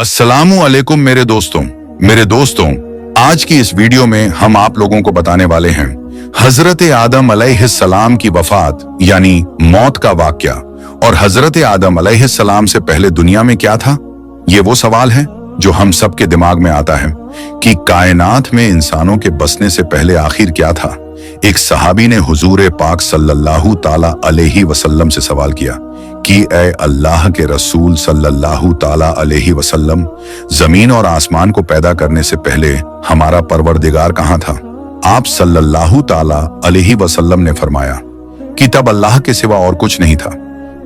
अस्सलामु अलैकुम मेरे दोस्तों, आज की इस वीडियो में हम आप लोगों को बताने वाले हैं हजरत आदम अलैहिस्सलाम की वफात यानी मौत का वाकया। और हजरत आदम अलैहिस्सलाम से पहले दुनिया में क्या था? ये वो सवाल है जो हम सबके दिमाग में आता है कि कायनात में इंसानों के बसने से पहले आखिर क्या था। एक सहाबी ने हुजूर पाक सल्लल्लाहु ताला अलैहि वसल्लम से सवाल किया कि ए अल्लाह के रसूल सल्लल्लाहु ताला अलैहि वसल्लम, जमीन और आसमान को पैदा करने से पहले हमारा परवरदिगार कहाँ था? आप सल्लल्लाहु ताला अलैहि वसल्लम ने फरमाया कि तब अल्लाह के सिवा और कुछ नहीं था।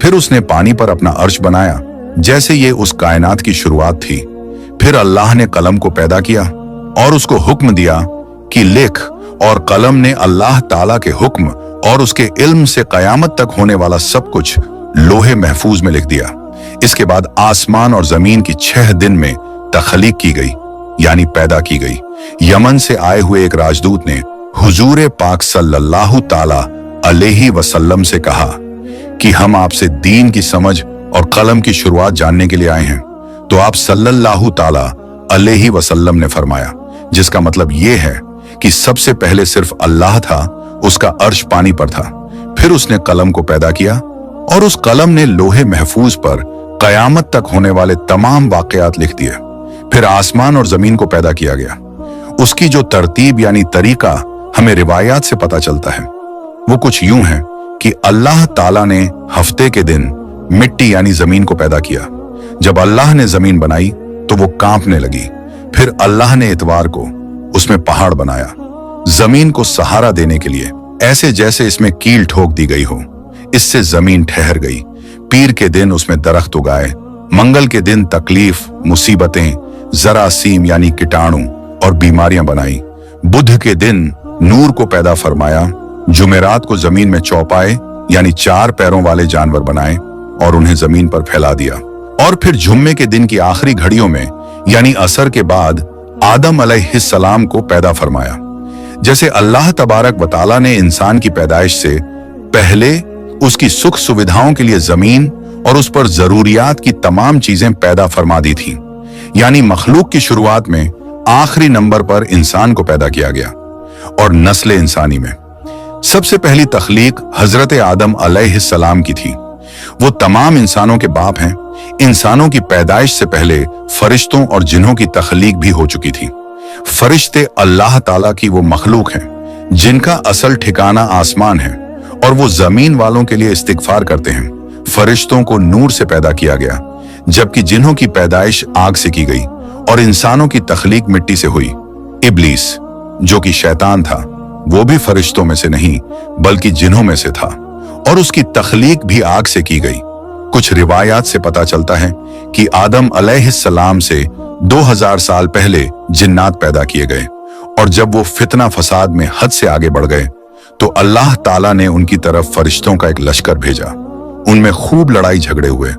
फिर उसने पानी पर अपना अर्श बनाया जैसे ये उस कायनात की शुरुआत थी। फिर अल्लाह ने कलम को पैदा किया और उसको हुक्म दिया कि लिख, और कलम ने अल्लाह ताला के हुक्म और उसके इल्म से कयामत तक होने वाला सब कुछ लोहे महफूज में लिख दिया। इसके बाद आसमान और जमीन की 6 दिन में तख्लीक की गई यानी पैदा की गई। यमन से आए हुए एक राजदूत ने हुजूर पाक सल्लल्लाहु ताला अलैहि वसल्लम से कहा कि हम आपसे दीन की समझ और कलम की शुरुआत जानने के लिए आए हैं। तो आप सल्लल्लाहु ताला अलैहि वसल्लम ने फरमाया, जिसका मतलब ये है कि सबसे पहले सिर्फ अल्लाह था, उसका अर्श पानी पर था। फिर उसने कलम को पैदा किया और उस कलम ने लोहे महफूज पर कयामत तक होने वाले तमाम वाकयात लिख दिए। फिर आसमान और जमीन को पैदा किया गया। उसकी जो तरतीब यानी तरीका हमें रिवायात से पता चलता है वो कुछ यूं है कि अल्लाह ताला ने हफ्ते के दिन मिट्टी यानी जमीन को पैदा किया। जब अल्लाह ने जमीन बनाई तो वो कांपने लगी। फिर अल्लाह ने इतवार को उसमें पहाड़ बनाया, जमीन को सहारा देने के लिए, ऐसे जैसे इसमें कील ठोक दी गई हो। इससे जमीन ठहर गई। पीर के दिन उसमें दरख्त उगाए। मंगल के दिन तकलीफ, मुसीबतें, जरासीम यानी कीटाणु और बीमारियां बनाई। बुध के दिन नूर को पैदा फरमाया। जुमेरात को जमीन में चौपाए यानी 4 पैरों वाले जानवर बनाए और उन्हें जमीन पर फैला दिया। और फिर जुम्मे के दिन की आखिरी घड़ियों में यानी असर के बाद आदम अलैहिस्सलाम को पैदा फरमाया। जैसे अल्लाह तबारक व तआला ने इंसान की पैदाइश से पहले उसकी सुख सुविधाओं के लिए जमीन और उस पर जरूरियात की तमाम चीजें पैदा फरमा दी थी, यानी मखलूक की शुरुआत में आखिरी नंबर पर इंसान को पैदा किया गया। और नस्ल इंसानी में सबसे पहली तख्लीक हजरत आदम अलैहिस्सलाम की थी। वो तमाम इंसानों के बाप हैं। इंसानों की पैदाइश से पहले फरिश्तों और जिन्हों की तख्लीक भी हो चुकी थी। फरिश्ते अल्लाह ताला की वो मखलूक हैं जिनका असल ठिकाना आसमान है और वो जमीन वालों के लिए इस्तिगफार करते हैं। फरिश्तों को नूर से पैदा किया गया, जबकि जिन्हों की पैदाइश आग से की गई। और इंसानों की तख्लीक मिट्टी से हुई। इब्लीस जो कि शैतान था वो भी फरिश्तों में से नहीं बल्कि जिन्हों में से था और उसकी तख्लीक भी आग से की गई। कुछ रिवायात से पता चलता है कि आदम अलैहिस्सलाम से 2000 साल पहले जिन्नात पैदा किए गए और जब वो फितना फसाद में हद से आगे बढ़ गए तो अल्लाह ताला ने उनकी तरफ फरिश्तों का एक लश्कर भेजा। उनमें खूब लड़ाई झगड़े हुए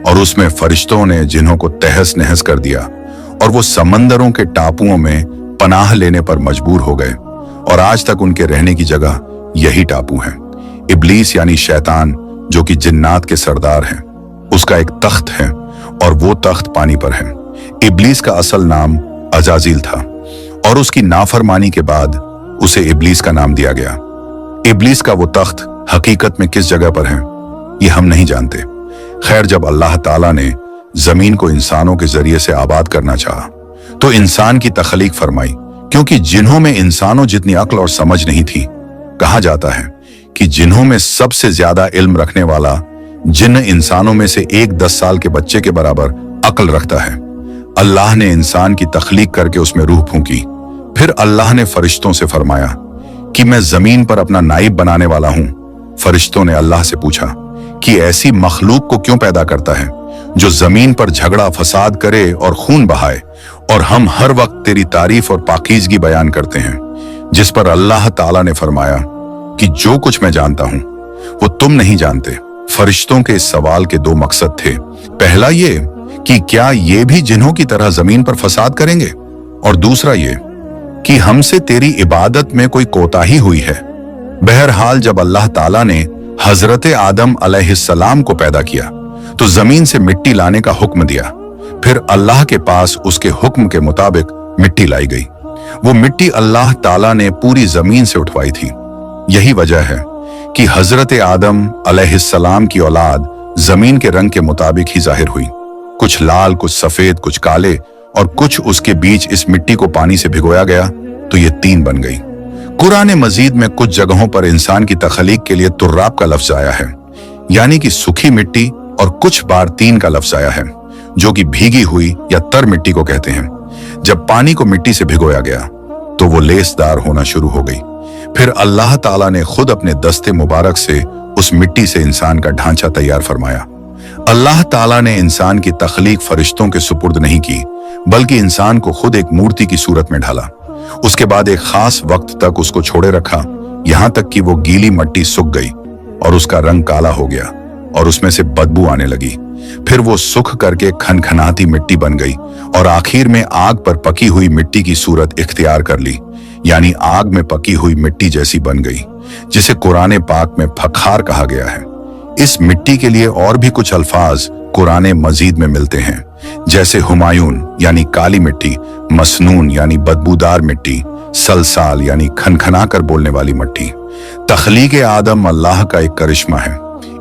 और उसमें फरिश्तों ने जिन्हों को तहस नहस कर दिया और वो समंदरों के टापुओं में पनाह लेने पर मजबूर हो गए और आज तक उनके रहने की जगह यही टापू है। इब्लीस यानी शैतान जो कि जिन्नात के सरदार हैं, उसका एक तख्त है और वो तख्त पानी पर है। इब्लीस का असल नाम अजाजिल था और उसकी नाफरमानी के बाद उसे इब्लीस का नाम दिया गया। इब्लीस का वो तख्त हकीकत में किस जगह पर है ये हम नहीं जानते। खैर, जब अल्लाह ताला ने जमीन को इंसानों के जरिए से आबाद करना चाहा तो इंसान की तख्लीक फरमाई, क्योंकि जिन्हों में इंसानों जितनी अक्ल और समझ नहीं थी। कहा जाता है कि जिन्हों में सबसे ज्यादा इल्म रखने वाला जिन्न इंसानों में से एक 10 साल के बच्चे के बराबर अक्ल रखता है। अल्लाह ने इंसान की तख्लीक करके उसमें रूह फूंकी। फिर अल्लाह ने फरिश्तों से फरमाया कि मैं जमीन पर अपना नाइब बनाने वाला हूं। फरिश्तों ने अल्लाह से पूछा कि ऐसी मखलूक को क्यों पैदा करता है जो जमीन पर झगड़ा फसाद करे और खून बहाए, और हम हर वक्त तेरी तारीफ और पाकीज़गी बयान करते हैं। जिस पर अल्लाह ताला ने फरमाया कि जो कुछ मैं जानता हूं वो तुम नहीं जानते। फरिश्तों के इस सवाल के 2 मकसद थे। पहला ये कि क्या ये भी जिन्हों की तरह जमीन पर फसाद करेंगे, और दूसरा ये कि हमसे तेरी इबादत में कोई कोताही हुई है। बहरहाल जब अल्लाह ताला ने हजरत आदम अलैहिस्सलाम को पैदा किया तो जमीन से मिट्टी लाने का हुक्म दिया। फिर अल्लाह के पास उसके हुक्म के मुताबिक मिट्टी लाई गई। वो मिट्टी अल्लाह ताला ने पूरी जमीन से उठवाई थी। यही वजह है कि हजरत आदम अलैहिस्सलाम की औलाद जमीन के रंग के मुताबिक ही जाहिर हुई। कुछ लाल, कुछ सफेद, कुछ काले और कुछ उसके बीच इस मिट्टी को पानी से भिगोया गया तो ये तीन बन गई। कुरान मजीद में कुछ जगहों पर इंसान की तखलीक के लिए तुर्राब का लफ्ज आया है, यानी कि सूखी मिट्टी, और कुछ बार तीन का लफ्ज आया है जो कि भीगी हुई या तर मिट्टी को कहते हैं। जब पानी को मिट्टी से भिगोया गया तो वो लेसदार होना शुरू हो गई। फिर अल्लाह ताला ने खुद अपने दस्ते मुबारक से उस मिट्टी से इंसान का ढांचा तैयार फरमाया। अल्लाह ताला ने इंसान की तख्लीक फरिश्तों के सुपुर्द नहीं की, बल्कि इंसान को खुद एक मूर्ति की सूरत में ढाला। उसके बाद एक खास वक्त तक उसको छोड़े रखा, यहां तक कि वो गीली मिट्टी सूख गई और उसका रंग काला हो गया और उसमें से बदबू आने लगी। फिर वो सूख करके खनखनाती मिट्टी बन गई और आखिर में आग पर पकी हुई मिट्टी की सूरत इख्तियार कर ली, यानी आग में पकी हुई मिट्टी जैसी बन गई, जिसे कुरान पाक में फखार कहा गया है। इस मिट्टी के लिए और भी कुछ अल्फाज कुरान मजीद में मिलते हैं, जैसे हुमायून यानी काली मिट्टी, मसनून यानी बदबूदार मिट्टी, सलसाल यानी खनखना कर बोलने वाली मिट्टी। तख्लीक आदम अल्लाह का एक करिश्मा है।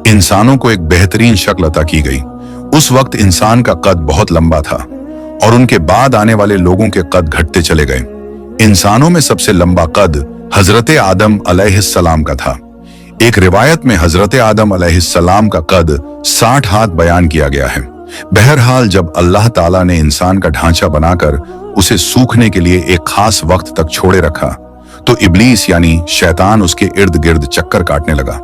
इंसानों को एक बेहतरीन शक्ल अता की गई। उस वक्त इंसान का कद बहुत लंबा था और उनके बाद आने वाले लोगों के कद घटते चले गए। इंसानों में सबसे लंबा कद हजरत आदम अलैहिस्सलाम का था। एक रिवायत में हजरत आदम अलैहिस्सलाम का कद 60 हाथ बयान किया गया है। बहरहाल जब अल्लाह ताला ने इंसान का ढांचा बनाकर उसे सूखने के लिए एक खास वक्त तक छोड़े रखा तो इब्लीस यानी शैतान उसके इर्द गिर्द चक्कर काटने लगा।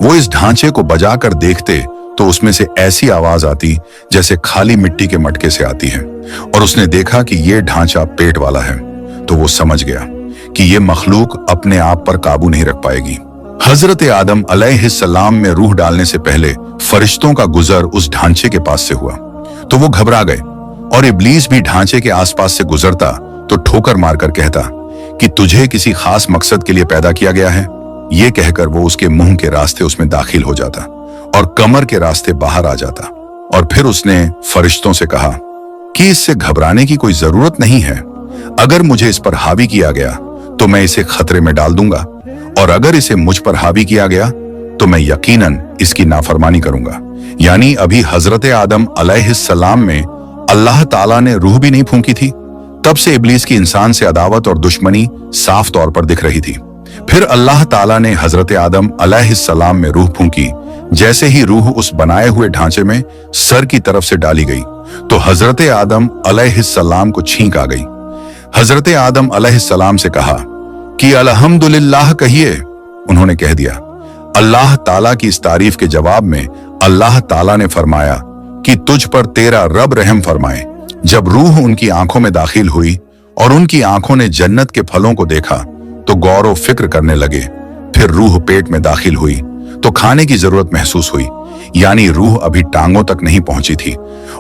वो इस ढांचे को बजाकर देखते तो उसमें से ऐसी आवाज आती जैसे खाली मिट्टी के मटके से आती है, और उसने देखा कि ये ढांचा पेट वाला है तो वो समझ गया कि ये मखलूक अपने आप पर काबू नहीं रख पाएगी। हजरत आदम अलैहिस्सलाम में रूह डालने से पहले फरिश्तों का गुजर उस ढांचे के पास से हुआ तो वो घबरा गए, और इब्लीस भी ढांचे के आसपास से गुजरता तो ठोकर मारकर कहता कि तुझे किसी खास मकसद के लिए पैदा किया गया है। ये कहकर वो उसके मुंह के रास्ते उसमें दाखिल हो जाता और कमर के रास्ते बाहर आ जाता। और फिर उसने फरिश्तों से कहा कि इससे घबराने की कोई जरूरत नहीं है। अगर मुझे इस पर हावी किया गया तो मैं इसे खतरे में डाल दूंगा, और अगर इसे मुझ पर हावी किया गया तो मैं यकीनन इसकी नाफरमानी करूंगा। यानी अभी हजरत आदम अलैहिस्सलाम में अल्लाह ताला ने रूह भी नहीं फूंकी थी, तब से इब्लीस की इंसान से अदावत और दुश्मनी साफ तौर पर दिख रही थी। फिर अल्लाह ताला ने हजरत आदम अलैहिस्सलाम में रूह फूंकी। जैसे ही रूह उस बनाए हुए ढांचे में सर की तरफ से डाली गई तो हजरत आदम अलैहिस्सलाम को छींक आ गई। हजरत आदम अलैहिस्सलाम से कहा कि अल्हम्दुलिल्लाह कहिए। उन्होंने कह दिया। अल्लाह ताला की इस तारीफ के जवाब में अल्लाह ताला ने फरमाया कि तुझ पर तेरा रब रहम फरमाए। जब रूह उनकी आंखों में दाखिल हुई और उनकी आंखों ने जन्नत के फलों को देखा तो गौर व फिक्र करने लगे। फिर रूह पेट में दाखिल हुई तो खाने की जरूरत महसूस हुई, यानी रूह अभी टांगों तक नहीं पहुंची थी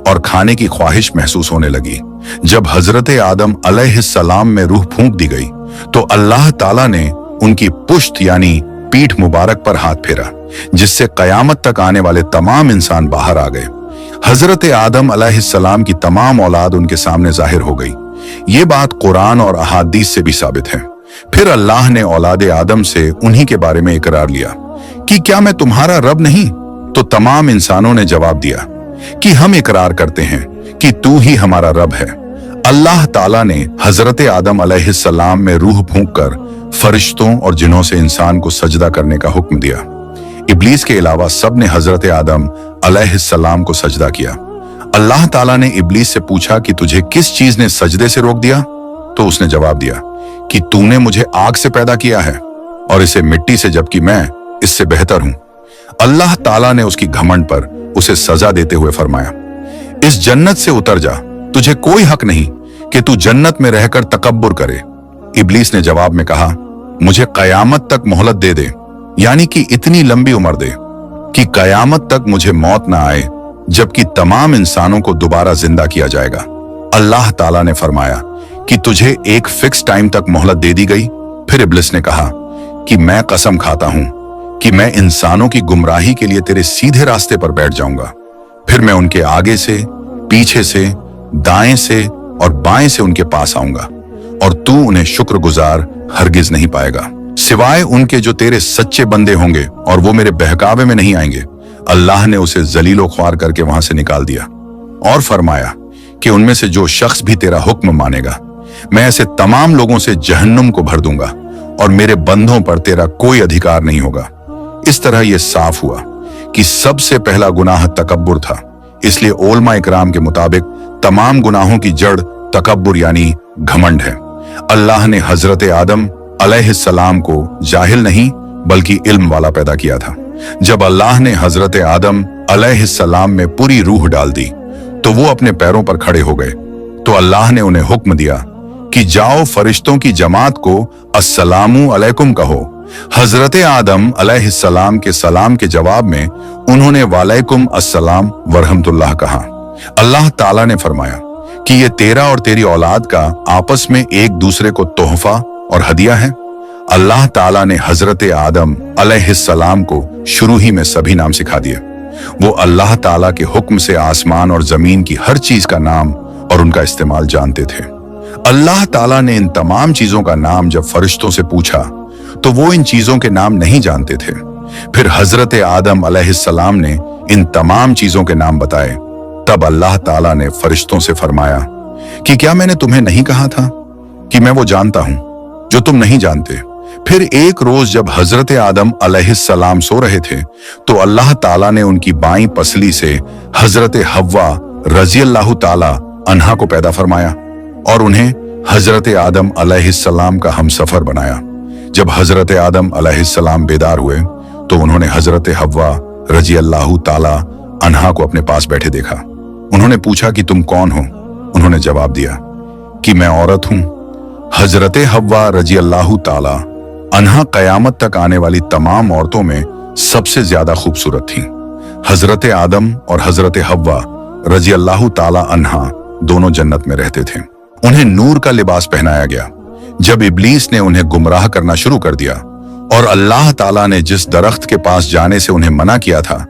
और खाने की ख्वाहिश महसूस होने लगी। जब हजरत आदम अलैहिस्सलाम में रूह फूंक दी गई तो अल्लाह ताला ने उनकी पुश्त यानी पीठ मुबारक पर हाथ फेरा, जिससे कयामत तक आने वाले तमाम इंसान बाहर आ गए। हजरत आदम अलैहिस्सलाम की तमाम औलाद उनके सामने जाहिर हो गई। ये बात कुरान और अहादीस से भी साबित है। फिर अल्लाह ने औलाद आदम से उन्हीं के बारे में इकरार लिया कि क्या मैं तुम्हारा रब नहीं? तो तमाम इंसानों ने जवाब दिया कि हम इकरार करते हैं कि तू ही हमारा रब है। अल्लाह ताला ने हजरत आदम अलैहिस्सलाम में रूह फूंककर फरिश्तों और जिन्हों से इंसान को सजदा करने का हुक्म दिया। इब्लीस के अलावा सब ने हजरत आदम अलैहिस्सलाम को सजदा किया। अल्लाह ताला ने इब्लीस से पूछा कि तुझे किस चीज ने सजदे से रोक दिया? तो उसने जवाब दिया कि तूने मुझे आग से पैदा किया है और इसे मिट्टी से, जबकि मैं इससे बेहतर हूं। अल्लाह ताला ने उसकी घमंड पर उसे सजा देते हुए फरमाया, इस जन्नत से उतर जा, तुझे कोई हक नहीं कि तू जन्नत में रहकर तकब्बुर करे। इब्लीस ने जवाब में कहा, मुझे कयामत तक मोहलत दे दे, यानी कि इतनी लंबी उम्र दे कि कयामत तक मुझे मौत ना आए, जबकि तमाम इंसानों को दोबारा जिंदा किया जाएगा। अल्लाह ताला ने फरमाया कि तुझे एक फिक्स टाइम तक मोहलत दे दी गई। फिर इब्लीस ने कहा कि मैं कसम खाता हूं कि मैं इंसानों की गुमराही के लिए तेरे सीधे रास्ते पर बैठ जाऊंगा। फिर मैं उनके आगे से, पीछे से, दाएं से और बाएं से उनके पास आऊंगा और तू उन्हें शुक्रगुजार हरगिज नहीं पाएगा, सिवाय उनके जो तेरे सच्चे बंदे होंगे, और वो मेरे बहकावे में नहीं आएंगे। अल्लाह ने उसे जलीलो ख्वार करके वहां से निकाल दिया और फरमाया कि उनमें से जो शख्स भी तेरा हुक्म मानेगा, मैं ऐसे तमाम लोगों से जहन्नुम को भर दूंगा और मेरे बंदों पर तेरा कोई अधिकार नहीं होगा। इस तरह यह साफ हुआ कि सबसे पहला गुनाह तकब्बुर था। इसलिए उलमा इकराम के मुताबिक तमाम गुनाहों की जड़ तकब्बुर यानी घमंड है। अल्लाह ने हजरत आदम अलैहिस्सलाम को जाहिल नहीं बल्कि इल्म वाला पैदा किया था। जब अल्लाह ने हजरत आदम अलैहिस्सलाम में पूरी रूह डाल दी तो वो अपने पैरों पर खड़े हो गए। तो अल्लाह ने उन्हें हुक्म दिया कि जाओ फरिश्तों की जमात को अस्सलामु अलैकुम कहो। हजरत आदम अलैहिस्सलाम के सलाम के जवाब में उन्होंने वालेकुम अस्सलाम वरहमतुल्लाह कहा। अल्लाह ताला ने फरमाया कि ये तेरा और तेरी औलाद का आपस में एक दूसरे को तोहफा और हदिया है। अल्लाह ताला ने हजरत आदम अलैहिस्सलाम को शुरू ही में सभी नाम सिखा दिए। वो अल्लाह ताला के हुक्म से आसमान और जमीन की हर चीज का नाम और उनका इस्तेमाल जानते थे। अल्लाह ताला ने इन तमाम चीजों का नाम जब फरिश्तों से पूछा तो वो इन चीजों के नाम नहीं जानते थे। फिर हजरत आदम अलैहिस्सलाम ने इन तमाम चीजों के नाम बताए। तब अल्लाह ताला ने फरिश्तों से फरमाया कि क्या मैंने तुम्हें नहीं कहा था कि मैं वो जानता हूं जो तुम नहीं जानते। फिर एक रोज जब हजरत आदम अलैहिस्सलाम सो रहे थे तो अल्लाह ताला ने उनकी बाईं पसली से हजरत हव्वा रज़ियल्लाहु ताला अन्हा को पैदा फरमाया और उन्हें हजरत आदम अलैहिस्सलाम का हमसफर बनाया। जब हजरत आदम अलैहिस्सलाम बेदार हुए तो उन्होंने हजरत हव्वा रज़ियल्लाहु ताला अन्हा को अपने पास बैठे देखा। उन्होंने पूछा कि तुम कौन हो? उन्होंने जवाब दिया कि मैं औरत हूं। हजरत हव्वा रज़ियल्लाहु ताला अन्हा कयामत तक आने वाली तमाम औरतों में सबसे ज्यादा खूबसूरत थीं। हजरत आदम और हजरत हव्वा रज़ियल्लाहु ताला अन्हा दोनों जन्नत में रहते थे। उन्हें नूर का लिबास पहनाया गया। जब इब्लीस ने उन्हें गुमराह करना शुरू कर दिया और अल्लाह ताला ने जिस दरख्त के पास जाने से उन्हें मना किया था,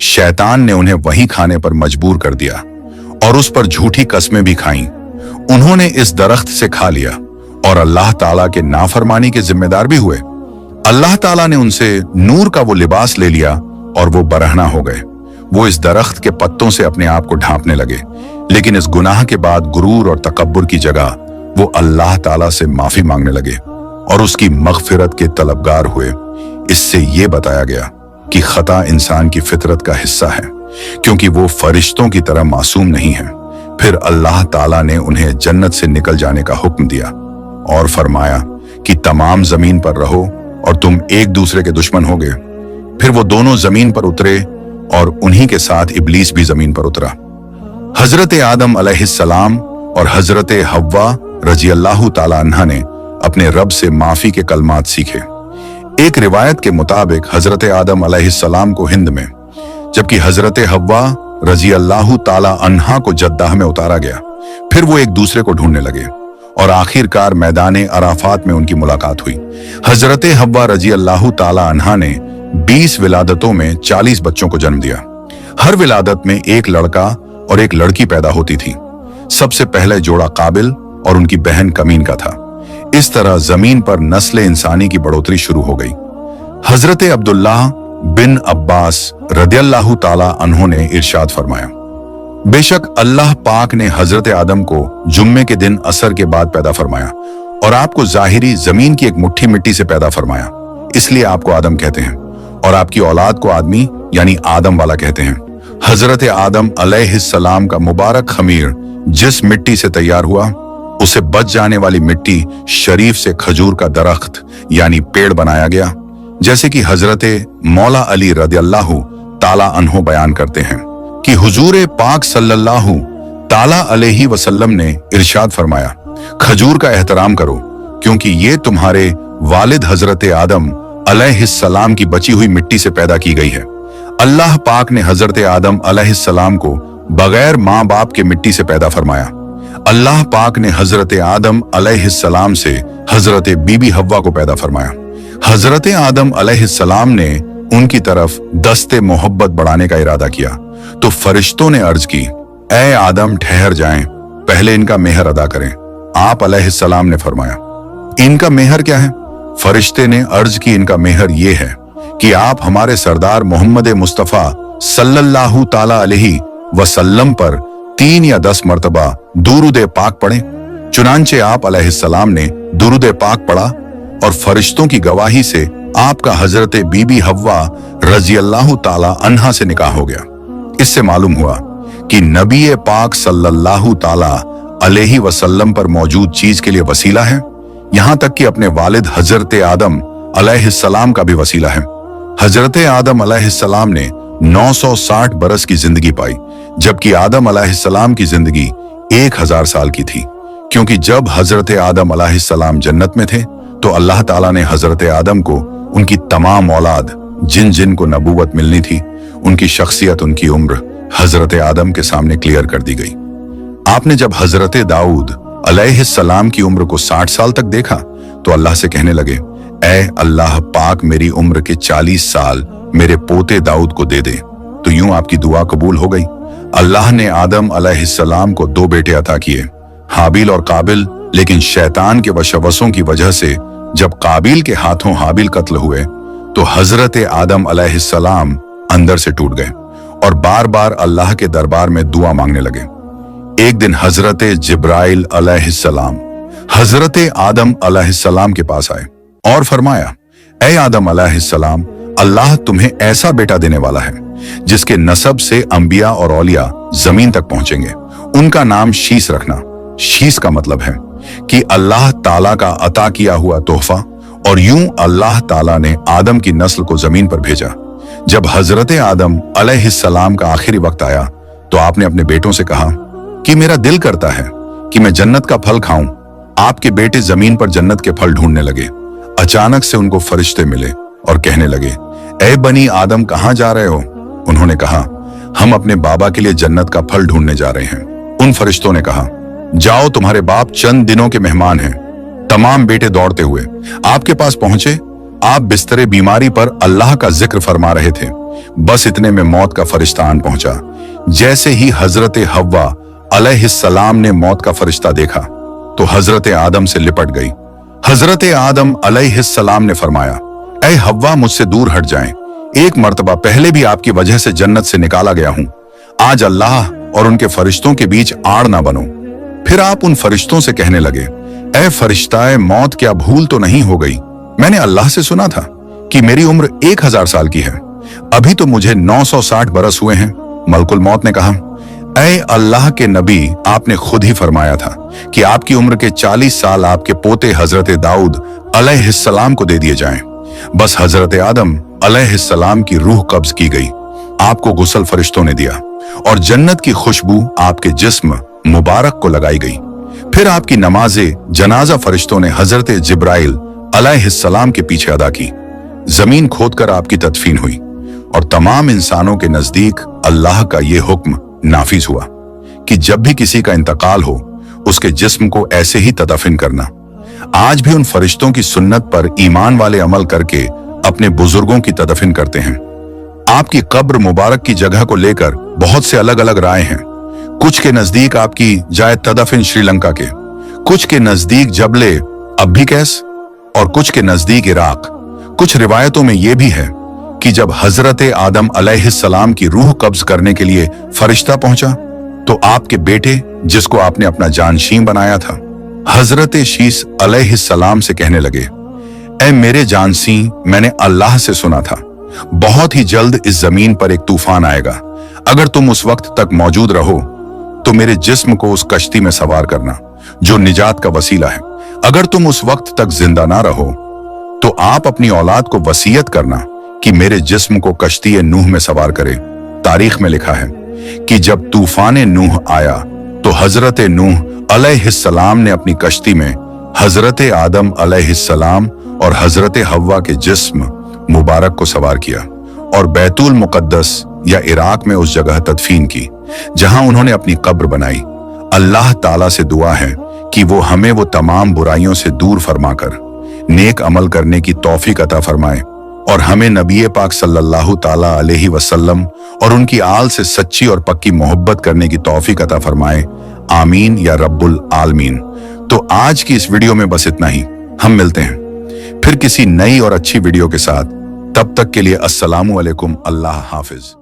शैतान ने उन्हें वहीं खाने पर मजबूर कर दिया और उस पर झूठी कस्में भी खाईं। उन्होंने इस दरख्त से खा लिया और अल्लाह ताला के नाफरमानी के जिम्मेदार भी हुए। अल्लाह ताला ने उनसे नूर का वो लिबास ले लिया और वो बरहना हो गए। वो इस दरख्त के पत्तों से अपने आप को ढांपने लगे, लेकिन इस गुनाह के बाद गुरूर और तकब्बुर की जगह वो अल्लाह ताला से माफी मांगने लगे और उसकी मगफिरत के तलबगार हुए। इससे ये बताया गया कि खता इंसान की फितरत का हिस्सा है, क्योंकि वो फरिश्तों की तरह मासूम नहीं है। फिर अल्लाह ताला ने उन्हें जन्नत से निकल जाने का हुक्म दिया और फरमाया कि तमाम जमीन पर रहो और तुम एक दूसरे के दुश्मन होगे। फिर वो दोनों जमीन पर उतरे और उन्हीं के साथ इब्लीस भी जमीन पर उतरा। हजरत आदम अलैहिस्सलाम और हजरत हव्वा रज़ियल्लाहु ताला अन्हा ने अपने रब से माफी के कलमात सीखे। एक रिवायत के मुताबिक हजरत आदम अलैहिस्सलाम को हिंद में, जबकि हजरत हव्वा रज़ियल्लाहु ताला अन्हा को जद्दाह में उतारा गया। फिर वो एक दूसरे को ढूंढने लगे और आखिरकार मैदान अराफात में उनकी मुलाकात हुई। हजरत हव्वा रज़ियल्लाहु ताला अन्हा ने 20 विलादतों में 40 बच्चों को जन्म दिया। हर विलादत में एक लड़का और एक लड़की पैदा होती थी। सबसे पहले जोड़ा काबिल और उनकी बहन कमीन का था। इस तरह जमीन पर नस्ल इंसानी की बढ़ोतरी शुरू हो गई। हजरत अब्दुल्लाह बिन अब्बास रदियल्लाहु ताला अन्हो ने इरशाद फरमाया, बेशक अल्लाह पाक ने हजरत आदम को जुम्मे के दिन असर के बाद पैदा फरमाया और आपको जाहिरी जमीन की एक मुट्ठी मिट्टी से पैदा फरमाया, इसलिए आपको आदम कहते हैं, और आपकी औलाद को आदमी यानी आदम वाला कहते हैं। हजरत आदम अलैहिस्सलाम का मुबारक खमीर जिस मिट्टी से तैयार हुआ, उसे बच जाने वाली मिट्टी शरीफ से खजूर का दरख्त यानी पेड़ बनाया गया, जैसे कि हजरत मौला अली रदियल्लाहु ताला अन्हो बयान करते हैं कि हुजूर पाक सल्लल्लाहु ताला अलैहि वसल्लम ने इरशाद फरमाया, खजूर का एहतराम करो क्योंकि ये तुम्हारे वालिद हजरत आदम अलैहिस्सलाम की बची हुई मिट्टी से पैदा की गई है। अल्लाह पाक ने हजरत आदम अलैहिस्सलाम को बगैर माँ बाप के मिट्टी से पैदा फरमाया। अल्लाह पाक ने हजरत आदम अलैहिस्सलाम से हजरत बीबी हव्वा को पैदा फरमाया। हजरत आदम अलैहिस्सलाम ने उनकी तरफ दस्ते मोहब्बत बढ़ाने का इरादा किया तो फरिश्तों ने अर्ज की, ऐ आदम ठहर जाएं, पहले इनका मेहर अदा करें। आप अलैहिस्सलाम ने फरमाया, इनका मेहर क्या है? फरिश्ते ने अर्ज की, इनका मेहर ये है कि आप हमारे सरदार मोहम्मद मुस्तफा सल्लल्लाहु ताला अलैहि वसल्लम पर 3 या 10 मर्तबा दुरूद पाक पढ़ें। चुनांचे आप अलैहिस्सलाम ने दुरूद पाक पढ़ा और फरिश्तों की गवाही से आपका हजरत बीबी हव्वा रजी अल्लाह ताला अन्हा से निकाह हो गया। इससे मालूम हुआ कि नबी पाक सल्लल्लाहु ताला अलैहि वसल्लम पर मौजूद चीज के लिए वसीला है, यहां तक कि अपने वालिद हजरत आदम अलैहिस्सलाम का भी वसीला है। हजरत आदम अलैहिस्सलाम ने 960 बरस की जिंदगी पाई, जबकि आदम अलैहिस्सलाम की जिंदगी 1000 साल की थी, क्योंकि जब हजरत आदम अलैहिस्सलाम जन्नत में थे तो अल्लाह ताला ने हजरत आदम को उनकी तमाम औलाद जिन जिन को नबूवत मिलनी थी, उनकी शख्सियत, उनकी उम्र हजरत आदम के सामने क्लियर कर दी गई। आपने जब हजरत दाऊद अलैहिस्सलाम की उम्र को 60 साल तक देखा तो अल्लाह से कहने लगे, ऐ अल्लाह पाक, मेरी उम्र के 40 साल मेरे पोते दाऊद को दे दे। तो यूं आपकी दुआ कबूल हो गई। अल्लाह ने आदम अलैहिस्सलाम को 2 बेटे अता किए, हाबिल और काबिल, लेकिन शैतान के वशवसों की वजह से जब काबिल के हाथों हाबिल कत्ल हुए तो हजरत आदम अलैहिस्सलाम अंदर से टूट गए और बार बार अल्लाह के दरबार में दुआ मांगने लगे। एक दिन हजरत जिब्राइल अलैहिस्सलाम हजरत आदम अलैहिस्सलाम के पास आए और फरमाया, ऐ आदम अलैहिस्सलाम, अल्लाह तुम्हें ऐसा बेटा देने वाला है जिसके नसब से अंबिया और औलिया जमीन तक पहुंचेंगे। उनका नाम शीस रखना। शीस का मतलब है कि अल्लाह ताला का अता किया हुआ तोहफा। और यूं अल्लाह ताला ने आदम की नस्ल को जमीन पर भेजा। जब हजरत आदम अलैहिस्सलाम का आखिरी वक्त आया तो आपने अपने बेटों से कहा कि मेरा दिल करता है कि मैं जन्नत का फल खाऊं। आपके बेटे जमीन पर जन्नत के फल ढूंढने लगे। अचानक से उनको फरिश्ते मिले और कहने लगे, ऐ बनी आदम, कहां जा रहे हो? उन्होंने कहा, हम अपने बाबा के लिए जन्नत का फल ढूंढने जा रहे हैं। उन फरिश्तों ने कहा, जाओ, तुम्हारे बाप चंद दिनों के मेहमान हैं। तमाम बेटे दौड़ते हुए आपके पास पहुंचे। आप बिस्तरे बीमारी पर अल्लाह का जिक्र फरमा रहे थे। बस इतने में मौत का फरिश्ता आन पहुंचा। जैसे ही हजरत हव्वा अलैहिस्सलाम ने मौत का फरिश्ता देखा तो हजरत आदम से लिपट गई। हजरत आदम अलैहिस्सलाम ने फरमाया, ऐ हव्वा, मुझसे दूर हट जाएं। एक मर्तबा पहले भी आपकी वजह से जन्नत से निकाला गया हूं। आज अल्लाह और उनके फरिश्तों के बीच आड़ ना बनो। फिर आप उन फरिश्तों से कहने लगे, ऐ फरिश्ताए मौत, क्या भूल तो नहीं हो गई? मैंने अल्लाह से सुना था कि मेरी उम्र 1000 साल की है। अभी तो मुझे 960 बरस हुए हैं। मलकुल मौत ने कहा, ऐ अल्लाह के नबी, आपने खुद ही फरमाया था कि आपकी उम्र के 40 साल आपके पोते हजरत दाऊद अलैहिस्सलाम को दे दिए जाएं। बस हजरत आदम अलैहिस्सलाम की रूह कब्ज की गई। आपको गुस्ल फरिश्तों ने दिया और जन्नत की खुशबू आपके जिस्म मुबारक को लगाई गई। फिर आपकी नमाजे जनाजा फरिश्तों ने हजरत जिब्राइल अलैहिस्सलाम के पीछे अदा की। जमीन खोदकर आपकी तदफीन हुई और तमाम इंसानों के नजदीक अल्लाह का यह हुक्म नाफिज हुआ कि जब भी किसी का इंतकाल हो उसके जिस्म को ऐसे ही तदफीन करना। आज भी उन फरिश्तों की सुन्नत पर ईमान वाले अमल करके अपने बुजुर्गों की तदफीन करते हैं। आपकी कब्र मुबारक की जगह को लेकर बहुत से अलग अलग राय हैं। कुछ के नजदीक आपकी जाए तदफीन श्रीलंका के, कुछ के नजदीक जबले अब्बिकैस और कुछ के नजदीक इराक। कुछ रिवायतों में यह भी है कि जब हजरत आदम अलैहिस्सलाम की रूह कब्ज करने के लिए फरिश्ता पहुंचा तो आपके बेटे, जिसको आपने अपना जानशीन बनाया था, हजरत शीस अलैहिस्सलाम से कहने लगे, ऐ मेरे जानसी, मैंने अल्लाह से सुना था बहुत ही जल्द इस जमीन पर एक तूफान आएगा। अगर तुम उस वक्त तक मौजूद रहो तो मेरे जिस्म को उस कश्ती में सवार करना जो निजात का वसीला है। अगर तुम उस वक्त तक जिंदा ना रहो तो आप अपनी औलाद को वसीयत करना कि मेरे जिस्म को कश्ती नूह में सवार करे। तारीख में लिखा है कि जब तूफान नूह आया तो हजरत नूह अलैहिस्सलाम ने अपनी कश्ती में हजरत आदम अलैहिस्सलाम और हजरत हव्वा के जिस्म मुबारक को सवार किया और बैतुल मुकद्दस या इराक में उस जगह तदफीन की जहां उन्होंने अपनी कब्र बनाई। अल्लाह ताला से दुआ है कि वो हमें वो तमाम बुराइयों से दूर फरमाकर नेक अमल करने की तौफीक अता फरमाए और हमें नबी पाक सल्लल्लाहु ताला अलैहि वसल्लम और उनकी आल से सच्ची और पक्की मोहब्बत करने की तौफीक अता फरमाए। आमीन या रब्बुल आलमीन। तो आज की इस वीडियो में बस इतना ही। हम मिलते हैं फिर किसी नई और अच्छी वीडियो के साथ। तब तक के लिए अस्सलामु अलैकुम, अल्लाह हाफिज।